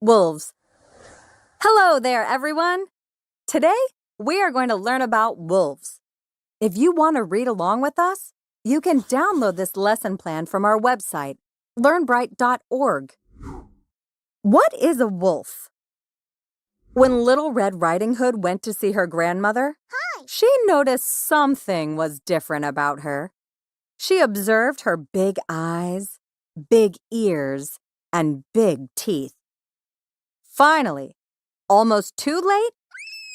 Wolves. Hello there, everyone. Today, we are going to learn about wolves. If you want to read along with us, you can download this lesson plan from our website, learnbright.org. What is a wolf? When Little Red Riding Hood went to see her grandmother, she noticed something was different about her. She observed her big eyes, big ears, and big teeth. Finally, almost too late,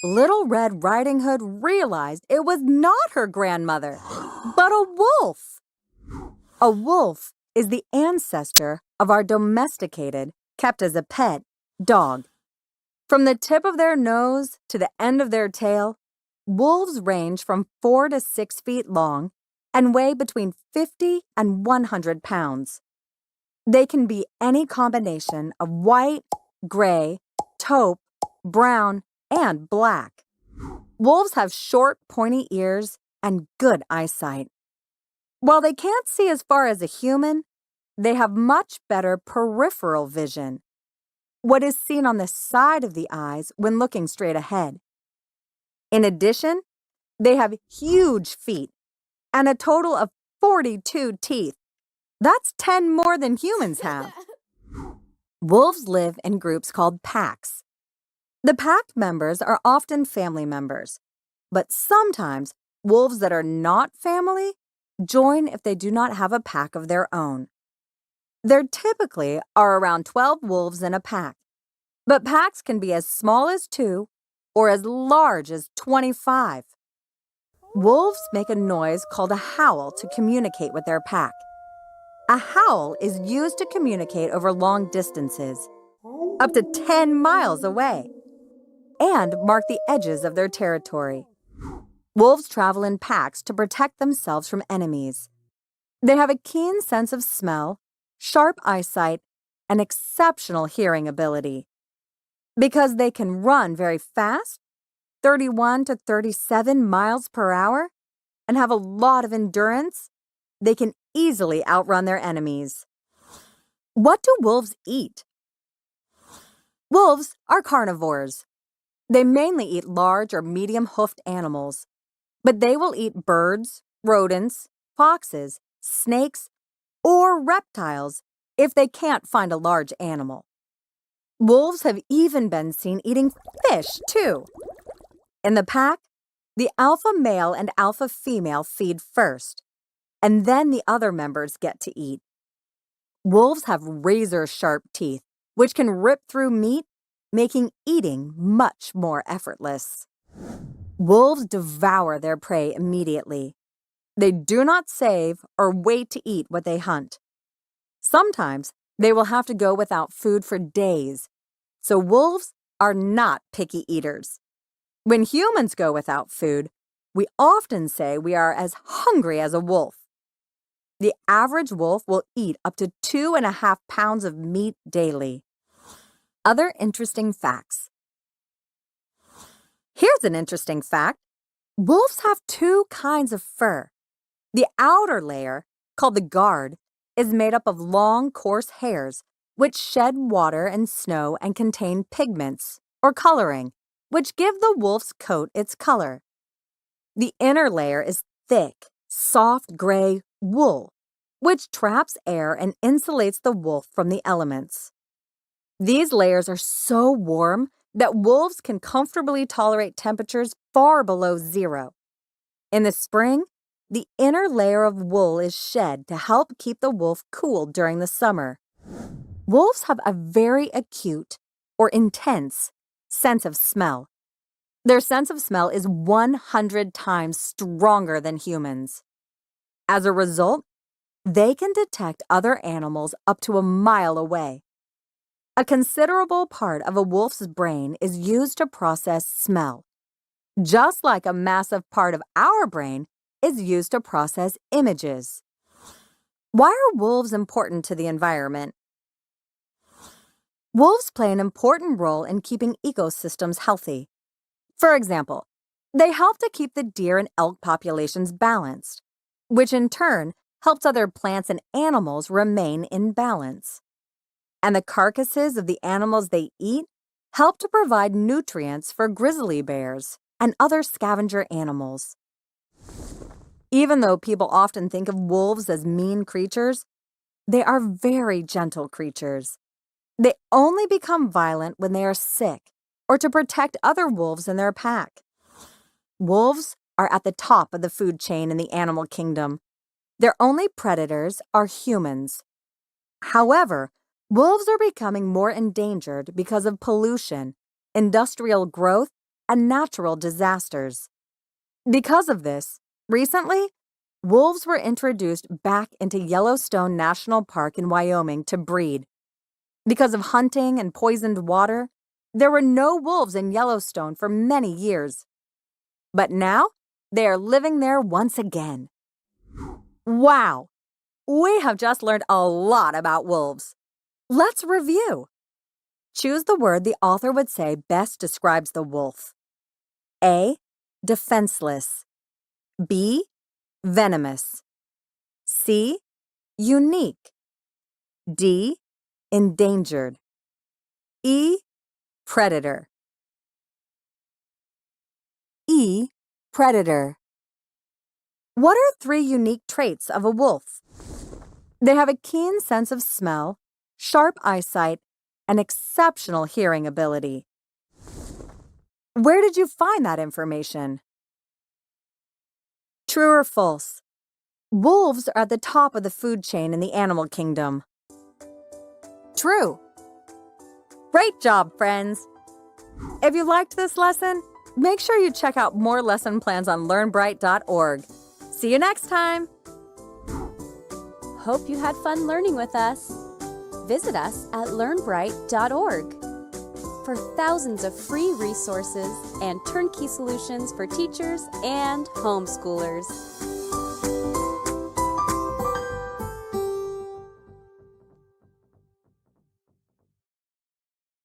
Little Red Riding Hood realized it was not her grandmother, but a wolf. A wolf is the ancestor of our domesticated, kept as a pet, dog. From the tip of their nose to the end of their tail, wolves range from 4 to 6 feet long and weigh between 50 and 100 pounds. They can be any combination of white, gray, taupe, brown, and black. Wolves have short, pointy ears and good eyesight. While they can't see as far as a human, they have much better peripheral vision, what is seen on the side of the eyes when looking straight ahead. In addition, they have huge feet and a total of 42 teeth. That's 10 more than humans have. Wolves live in groups called packs. The pack members are often family members, but sometimes wolves that are not family join if they do not have a pack of their own. There typically are around 12 wolves in a pack, but packs can be as small as 2 or as large as 25. Wolves make a noise called a howl to communicate with their pack. A howl is used to communicate over long distances, up to 10 miles away, and mark the edges of their territory. Wolves travel in packs to protect themselves from enemies. They have a keen sense of smell, sharp eyesight, and exceptional hearing ability. Because they can run very fast, 31 to 37 miles per hour, and have a lot of endurance, they can easily outrun their enemies. What do wolves eat? Wolves are carnivores. They mainly eat large or medium-hoofed animals, but they will eat birds, rodents, foxes, snakes, or reptiles if they can't find a large animal. Wolves have even been seen eating fish, too. In the pack, the alpha male and alpha female feed first, and then the other members get to eat. Wolves have razor-sharp teeth, which can rip through meat, making eating much more effortless. Wolves devour their prey immediately. They do not save or wait to eat what they hunt. Sometimes they will have to go without food for days, so wolves are not picky eaters. When humans go without food, we often say we are as hungry as a wolf. The average wolf will eat up to 2.5 pounds of meat daily. Other interesting facts. Here's an interesting fact. Wolves have 2 kinds of fur. The outer layer, called the guard, is made up of long, coarse hairs, which shed water and snow and contain pigments, or coloring, which give the wolf's coat its color. The inner layer is thick, soft gray wool, which traps air and insulates the wolf from the elements. These layers are so warm that wolves can comfortably tolerate temperatures far below 0. In the spring, the inner layer of wool is shed to help keep the wolf cool during the summer. Wolves have a very acute, or intense, sense of smell. Their sense of smell is 100 times stronger than humans. As a result, they can detect other animals up to a mile away. A considerable part of a wolf's brain is used to process smell, just like a massive part of our brain is used to process images. Why are wolves important to the environment? Wolves play an important role in keeping ecosystems healthy. For example, they help to keep the deer and elk populations balanced, which in turn helps other plants and animals remain in balance. and the carcasses of the animals they eat help to provide nutrients for grizzly bears and other scavenger animals. Even though people often think of wolves as mean creatures, they are very gentle creatures. They only become violent when they are sick or to protect other wolves in their pack. Wolves are at the top of the food chain in the animal kingdom. Their only predators are humans. However, wolves are becoming more endangered because of pollution, industrial growth, and natural disasters. Because of this, recently, wolves were introduced back into Yellowstone National Park in Wyoming to breed. Because of hunting and poisoned water, there were no wolves in Yellowstone for many years. But now, they are living there once again. Wow! We have just learned a lot about wolves. Let's review. Choose the word the author would say best describes the wolf. A. Defenseless. B. Venomous. C. Unique. D. Endangered. E. Predator. E. Predator. What are 3 unique traits of a wolf? They have a keen sense of smell, sharp eyesight, and exceptional hearing ability. Where did you find that information? True or false? Wolves are at the top of the food chain in the animal kingdom. True. Great job, friends! If you liked this lesson, make sure you check out more lesson plans on learnbright.org. See you next time! Hope you had fun learning with us. Visit us at learnbright.org for thousands of free resources and turnkey solutions for teachers and homeschoolers.